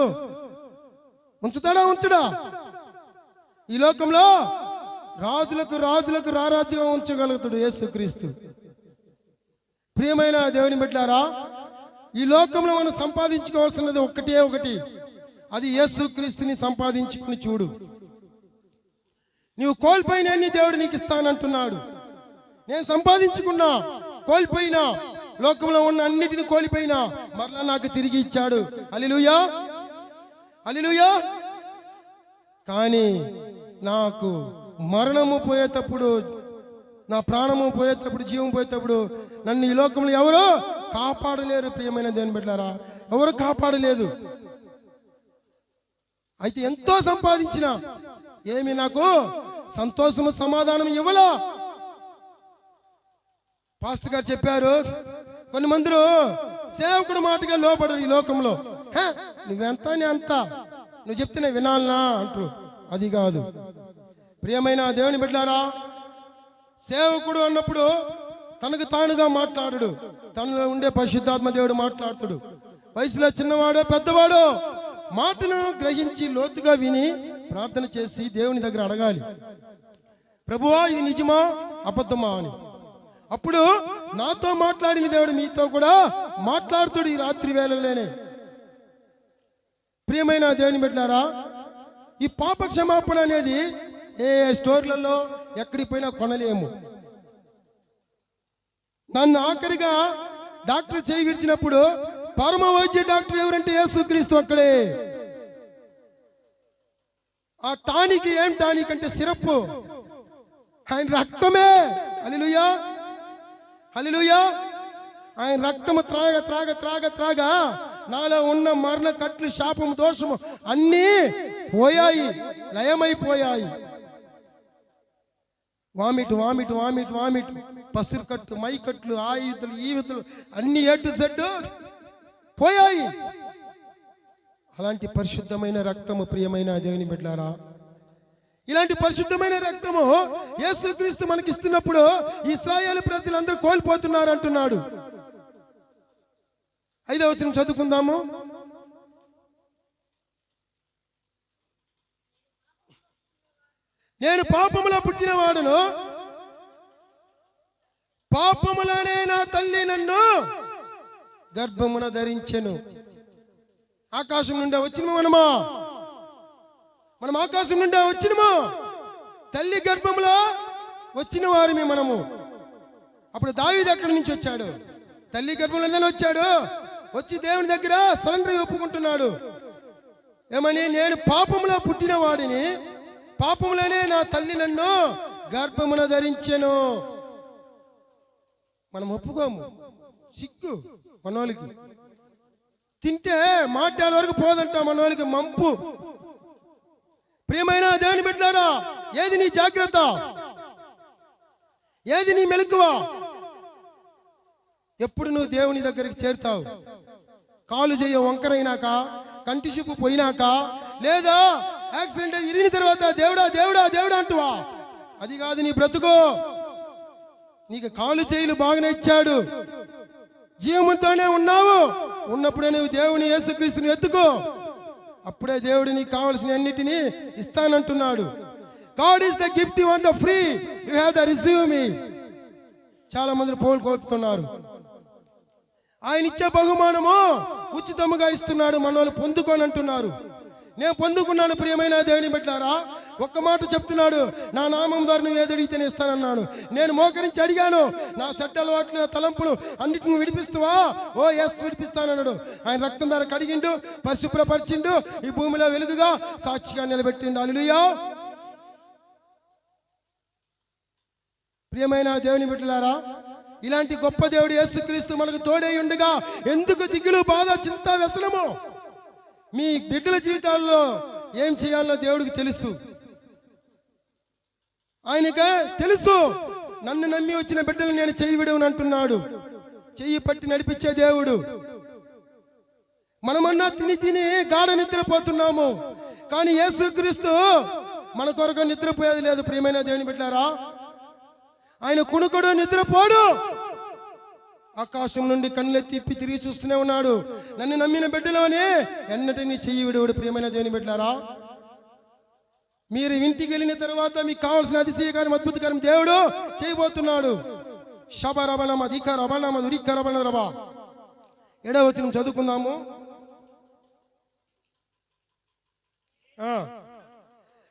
ఉంచుతాడా? ఉంచడా? ఈ లోకంలో రాజులకు రారాజుగా ఉంచగలుగుతాడు యేసుక్రీస్తు. ప్రియమైన దేవుని బిడ్డలారా, ఈ లోకంలో మనం సంపాదించుకోవాల్సినది ఒకటి, అది యేసుక్రీస్తుని సంపాదించుకుని చూడు. నీవు కోల్పోయిన దేవుడు నీకు ఇస్తానంటున్నాడు. నేను సంపాదించుకున్నా, కోల్పోయినా, లోకంలో ఉన్న అన్నిటిని కోల్పోయినా మరలా నాకు తిరిగి ఇచ్చాడు. హల్లెలూయా, హల్లెలూయా. కానీ నాకు మరణము పోయేటప్పుడు, నా ప్రాణము పోయేటప్పుడు, జీవం పోయేటప్పుడు నన్ను ఈ లోకంలో ఎవరు కాపాడలేరు. ప్రియమైన దేవుని బిడ్డలారా, ఎవరు కాపాడలేదు. అయితే ఎంతో సంపాదించిన ఏమి నాకు సంతోషము సమాధానం ఇవ్వలా. పాస్టర్ గారు చెప్పారు, కొన్ని మంది సేవకుడు మాటగా లోపడరు ఈ లోకంలో. నువ్వెంత అంత, నువ్వు చెప్తేనే వినాలనా అంటారు. అది కాదు. ప్రియమైన దేవుని బిడ్డలారా, సేవకుడు అన్నప్పుడు తనకు తానుగా మాట్లాడడు, తనలో ఉండే పరిశుద్ధాత్మ దేవుడు మాట్లాడుతాడు. వయసులో చిన్నవాడో పెద్దవాడో మాటను గ్రహించి లోతుగా విని ప్రార్థన చేసి దేవుని దగ్గర అడగాలి, ప్రభువా ఇది నిజమా అబద్ధమా అని. అప్పుడు నాతో మాట్లాడిన దేవుడు మీతో కూడా మాట్లాడుతాడు ఈ రాత్రి వేళలోనే. ప్రియమైన దేవుని బిడ్డలారా, ఈ పాప క్షమాపణ అనేది ఏ స్టోర్లలో ఎక్కడికి పోయినా కొనలేము. నన్ను ఆఖరిగా డాక్టర్ చేయి విడిచినప్పుడు పరమ వైద్య డాక్టర్ ఎవరంటే యేసుక్రీస్తు ఒక్కడే. ఆ టానిక్ ఏం టానిక్ అంటే సిరప్, ఆయన రక్తమే. హల్లెలూయా, హల్లెలూయా. ఆయన రక్తము త్రాగ నాలో ఉన్న మరణ కట్లు, శాపము, దోషము అన్నీ పోయాయి, లయమైపోయాయి. వామిట్, పసురు కట్టు, మైకట్లు, ఆ ఈతలు, ఈ ఈతలు అన్ని ఏటు సెడ్డు పోయాయి. అలాంటి పరిశుద్ధమైన రక్తము, ప్రియమైన దేవుని బిడ్డలారా, ఇలాంటి పరిశుద్ధమైన రక్తము యేసుక్రీస్తు మనకిస్తున్నప్పుడు ఇశ్రాయేలు ప్రజలందరూ కోల్పోతున్నారు అంటున్నాడు. 5వ వచనం చదువుకుందాము. నేను పాపములో పుట్టిన వాడును, పాపములనే నా తల్లి నన్ను గర్భమున ధరించెను. ఆకాశం నుండి వచ్చినమా మనం ఆకాశం నుండి వచ్చినమా? తల్లి గర్భములో వచ్చిన వారిని మనము. అప్పుడు దావీదు ఎక్కడి నుంచి వచ్చాడు? తల్లి గర్భంలోనే వచ్చాడు. వచ్చి దేవుని దగ్గర సరెండర్ ఒప్పుకుంటున్నాడు. ఏమని? నేను పాపములో పుట్టిన వాడిని, పాపములోనే నా తల్లి నన్ను గర్భమున ధరించెను. మనం ఒప్పుకోము, సిగ్గు మనోళ్ళకి. తింటే మాట్లాడే వరకు పోదంట మనోళ్ళకి మంపు. ప్రియమైన దేవుని బిడ్డలారా, ఏది నీ జాగ్రత్త? ఏది నీ మెలకువ? ఎప్పుడు నువ్వు దేవుని దగ్గరికి చేరుతావు? కాలు చేయ వంకరైనాక, కంటి చూపు పోయినాక, లేదా యాక్సిడెంట్ విరిగిన తర్వాత దేవుడా దేవుడా దేవుడా అంటువా? అది కాదు నీ బ్రతుకు. నీకు కాలు చేయులు బాగానే ఇచ్చాడు, జీవంతోనే ఉన్నావు. ఉన్నప్పుడే నువ్వు దేవుని యేసుక్రీస్తుని ఎత్తుకో. అప్పుడే దేవుడు నీకు కావాల్సిన అన్నిటినీ ఇస్తానంటున్నాడు. God is the gift, you want the free, you have the receive me. చాలా మంది కోల్పోతున్నారు. ఆయన ఇచ్చే బహుమానము ఉచితముగా ఇస్తున్నాడు, మనోళ్ళు పొందుకొని అంటున్నారు. నేను పొందుకున్నాను. ప్రియమైన దేవుని బిడ్డలారా, ఒక్క మాట చెప్తున్నాడు, నా నామం ద్వారా నువ్వు ఏదడిగితేనే ఇస్తానన్నాను. నేను మోకరించి అడిగాను, నా చెడ్డ అలవాట్లు, నా తలంపులు అన్నిటిని విడిపిస్తావా? ఓ ఎస్ విడిపిస్తానన్నాడు. ఆయన రక్తం ద్వారా కడిగిండు, పరిశుభ్రపరిచిండు, ఈ భూమిలో వెలుగుగా సాక్షిగా నిలబెట్టిండు. హల్లెలూయా. ప్రియమైన దేవుని బిడ్డలారా, ఇలాంటి గొప్ప దేవుడు యేసుక్రీస్తు మనకు తోడై ఉండగా ఎందుకు దిగులు, బాధ, చింత, వ్యసనము? మీ బిడ్డల జీవితాల్లో ఏం చేయాలో దేవుడికి తెలుసు. ఆయనగా తెలుసు. నన్ను నమ్మి వచ్చిన బిడ్డలు నేను చెయ్యి విడవను అంటున్నాడు. చెయ్యి పట్టి నడిపించే దేవుడు. మనమన్నా తిని తిని గాఢ నిద్రపోతున్నాము, కానీ యేసుక్రీస్తు మన కొరకు నిద్రపోయేది లేదు. ప్రియమైన దేవుని బిడ్డలారా, ఆయన కుణుకుడు, నిద్రపోడు. ఆకాశం నుండి కళ్ళెత్తి తిరిగి చూస్తూనే ఉన్నాడు. నన్ను నమ్మిన బిడ్డలోనే ఎన్నటినీ చెయ్యి విడవుడు. ప్రియమైన దేవుని బిడ్డలారా, మీరు ఇంటికి వెళ్ళిన తర్వాత మీకు కావాల్సిన అతిశయకారం, అద్భుతకారం దేవుడు చేయబోతున్నాడు. శబరబణం అధికారబణం దురికరబణ రబా. 7వ వచనం చదువుకుందాము.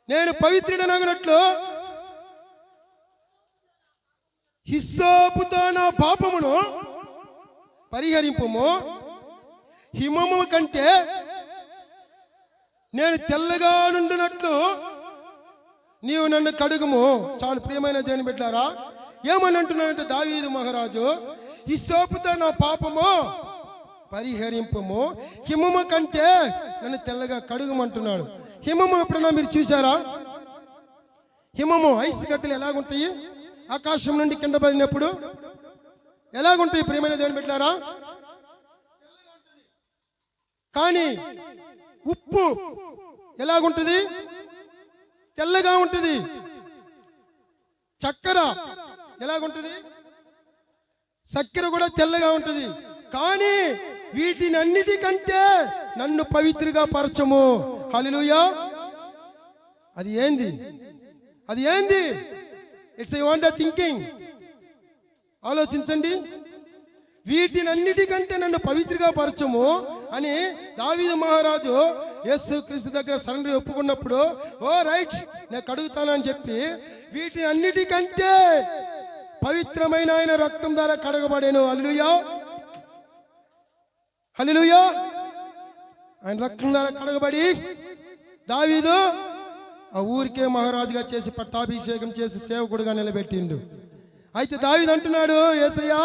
నేను పవిత్రుడనగినట్లు హిస్సోపుతో నా పాపమును పరిహరింపుము, హిమము కంటే నేను తెల్లగా నుండినట్లు నీవు నన్ను కడుగుము. చాలు. ప్రియమైన దేవుని బిడ్డలారా, ఏమని అంటున్నాడంటే దావీదు మహారాజు, హిస్సోపుతో నా పాపము పరిహరింపుము, హిమము కంటే నన్ను తెల్లగా కడుగుమంటున్నాడు. హిమము ఎప్పుడన్నా మీరు చూసారా? హిమము ఐస్ గడ్డలు ఎలాగుంటాయి? ఆకాశం నుండి కింద పడినప్పుడు ఎలాగుంటాయి? ప్రియమైన దేవుని బిడ్డలారా, కానీ ఉప్పు ఎలాగుంటుంది? తెల్లగా ఉంటుంది. చక్కెర ఎలాగుంటుంది? చక్కెర కూడా తెల్లగా ఉంటుంది. కానీ వీటిని అన్నిటికంటే నన్ను పవిత్రగా పరచము. హల్లెలూయా. అది ఏంది? అది ఏంది? It's I want the thinking. ఆలోచించండి. వీటినన్నిటికంటే నన్ను పవిత్రగా పరచము అని దావీదు మహారాజు యేసుక్రీస్తు దగ్గర సరెండర్ ఒప్పుకున్నప్పుడు, ఓ రైట్ నేను కడుగుతానని చెప్పి వీటిని అన్నిటికంటే పవిత్రమైన ఆయన రక్తం ద్వారా కడగబడేను. హల్లెలూయా, హల్లెలూయా. ఆయన రక్తం ద్వారా కడగబడి దావీదు ఆ ఊరికే మహారాజుగా చేసి పట్టాభిషేకం చేసి సేవకుడుగా నిలబెట్టిండు. అయితే దావీదు అంటున్నాడు, యేసయ్యా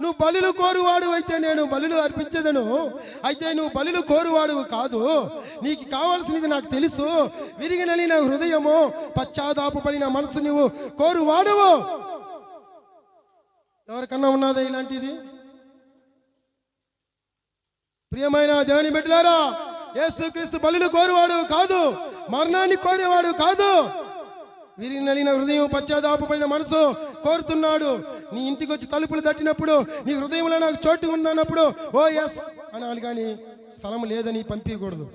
నువ్వు బలులు కోరువాడు అయితే నేను బలులు అర్పించదను. అయితే నువ్వు బలులు కోరువాడు కాదు. నీకు కావాల్సినది నాకు తెలుసు. విరిగినని నా హృదయము, పశ్చాత్తాపపడిన మనసు నువ్వు కోరువాడువు. ఎవరికన్నా ఉన్నదా ఇలాంటిది? ప్రియమైన దేవుని బిడ్డలారా, యేసుక్రీస్తు బలులు కోరువాడు కాదు, మరణాన్ని కోరేవాడు కాదు. వీరిని నలిన హృదయం, పశ్చాత్తాపపడిన మనసు కోరుతున్నాడు. నీ ఇంటికి వచ్చి తలుపులు తట్టినప్పుడు నీ హృదయంలో నాకు చోటు ఉందన్నప్పుడు ఓ ఎస్ అనాలి, కానీ స్థలం లేదని పంపించకూడదు.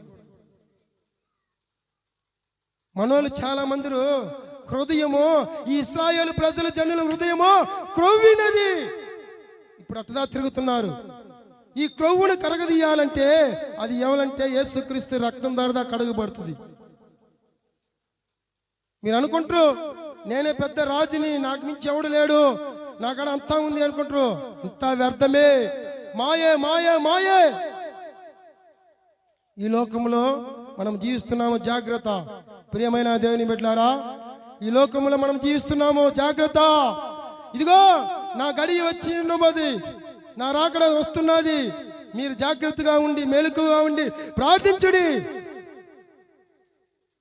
మనోళ్ళు చాలా మంది హృదయము, ఈ ఇశ్రాయేలు ప్రజల జనుల హృదయము క్రొవ్వినది. ఇప్పుడు అట్టదా తిరుగుతున్నారు. ఈ క్రొవ్వును కరగదీయాలంటే అది ఎవరంటే యేసుక్రీస్తు రక్తం ద్వారా కడగబడుతుంది. మీరు అనుకుంటారు నేనే పెద్ద రాజుని, నాకు మించి ఎవడు లేడు, నాకడ అంతా ఉంది అనుకుంటారు. అంతా వ్యర్థమే, మాయే మాయే మాయే. ఈ లోకంలో మనం జీవిస్తున్నాము, జాగ్రత్త. ప్రియమైన దేవుని బిడ్డలారా, ఈ లోకంలో మనం జీవిస్తున్నాము, జాగ్రత్త. ఇదిగో నా గడియ వచ్చి ఉన్నది, నా రాకడ వస్తున్నది. మీరు జాగ్రత్తగా ఉండి మెలకుగా ఉండి ప్రార్థించుడి.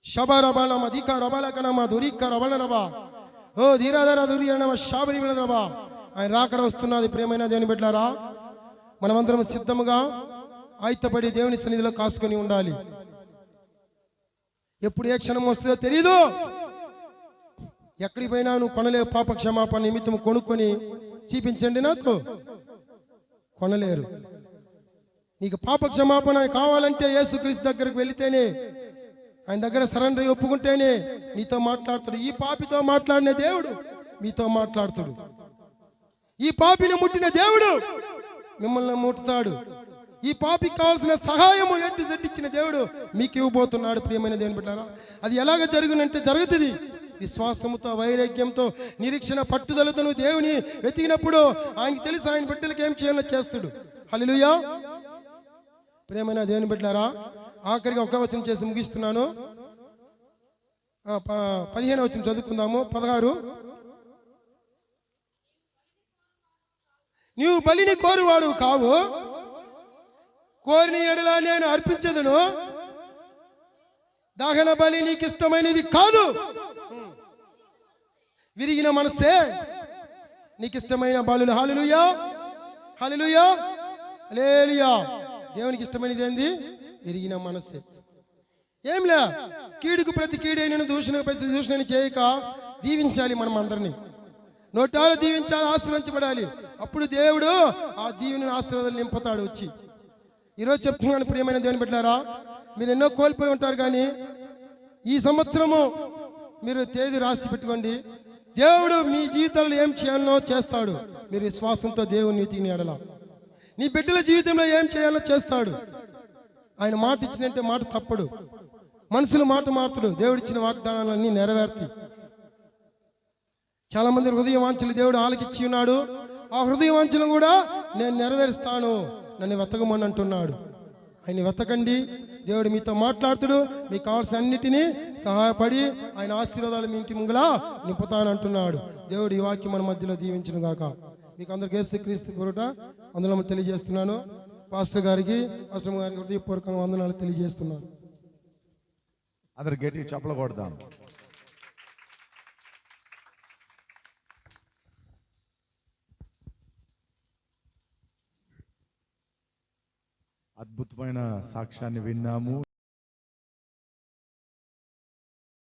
శబరబలమ దిక రబలకనమ దురిక రబలనబా ఓ ధీరాధర దురియనమ శాబరి వినరబా. ఆయన రాకడ వస్తున్నది. ప్రియమైన దేవుని బిడ్డలారా, మనమందరం సిద్ధముగా ఆయుత్తపడి దేవుని సన్నిధిలో కాసుకొని ఉండాలి. ఎప్పుడు ఏ క్షణం వస్తుందో తెలీదు. ఎక్కడికి పోయినా నువ్వు కొనలేవు. పాప క్షమాపణ నిమిత్తం కొనుక్కొని చూపించండి, నాకు కొనలేరు. నీకు పాప క్షమాపణ కావాలంటే యేసుక్రీస్తు దగ్గరకు వెళితేనే, ఆయన దగ్గర సరెండర్ అయ్యి ఒప్పుకుంటేనే నీతో మాట్లాడతాడు. ఈ పాపితో మాట్లాడిన దేవుడు మీతో మాట్లాడతాడు. ఈ పాపిని ముట్టిన దేవుడు మిమ్మల్ని ముట్టుతాడు. ఈ పాపికి కావాల్సిన సహాయము ఎట్టిచ్చిన దేవుడు మీకు ఇవ్వబోతున్నాడు. ప్రియమైన దేవుని బిడ్డలారా, అది ఎలాగ జరుగునంటే జరుగుతుంది. విశ్వాసముతో, వైరాగ్యంతో, నిరీక్షణ, పట్టుదలతో నువ్వు దేవుని వెతికినప్పుడు ఆయనకి తెలుసు ఆయన బిడ్డలకి ఏం చేయాలో చేస్తాడు. హల్లెలూయా. ప్రియమైన దేవుని బిడ్డలారా, ఆఖరికి ఒక వచనం చేసి ముగిస్తున్నాను. 15వ వచనం చదువుకుందాము. 16, నీవు బలిని కోరువాడు కావు, కోరిని ఎడల నేను అర్పించదును. దహన బలి నీకు ఇష్టమైనది కాదు, విరిగిన మనసే నీకు ఇష్టమైన బలులు. హల్లెలూయా, హల్లెలూయా, హల్లెలూయా. దేవునికి ఇష్టమైనది ఏంది? విరిగిన మనస్సే. ఏంలే, కీడుకు ప్రతి కీడైనను, దూషణ ప్రతి దూషణని చేయక దీవించాలి. మనం అందరినీ నోటాలు దీవించాలి, ఆశీర్వదించబడాలి. అప్పుడు దేవుడు ఆ దీవెన ఆశీర్వాదాలు నింపుతాడు వచ్చి. ఈరోజు చెప్తున్నాను ప్రియమైన దేవుని బిడ్డలారా, మీరు ఎన్నో కోల్పోయి ఉంటారు, కానీ ఈ సంవత్సరము మీరు తేదీ రాసి పెట్టుకోండి. దేవుడు మీ జీవితంలో ఏం చేయాలనో చేస్తాడు. మీరు విశ్వాసంతో దేవుని నీతిని ఎడల నీ బిడ్డల జీవితంలో ఏం చేయాలో చేస్తాడు. ఆయన మాట ఇచ్చినంటే మాట తప్పడు. మనుషులు మాట మారుతాడు. దేవుడిచ్చిన వాగ్దానాలన్నీ నెరవేర్తి. చాలా మంది హృదయ వాంఛలు దేవుడు ఆలకిచ్చి ఉన్నాడు. ఆ హృదయ వాంఛలు కూడా నేను నెరవేరుస్తాను, నన్ను వెతకమని అంటున్నాడు. ఆయన వెతకండి, దేవుడు మీతో మాట్లాడుతాడు. మీకు కావాల్సిన అన్నిటినీ సహాయపడి ఆయన ఆశీర్వాదాలు మీ ఇంటి ముంగలా నింపుతాను అంటున్నాడు. దేవుడు ఈ వాక్యం మన మధ్యలో దీవించును గాక. మీకు అందరికీ యేసుక్రీస్తు పేరిట వందనాలు తెలియజేస్తున్నాను. పాస్టర్ గారికి, పాస్టర్ గారికి హృదయపూర్వకంగా వందనాలు తెలియజేస్తున్నాను. అందరు గట్టిగా చప్పలు కొడదాం. అద్భుతమైన సాక్ష్యాన్ని విన్నాము.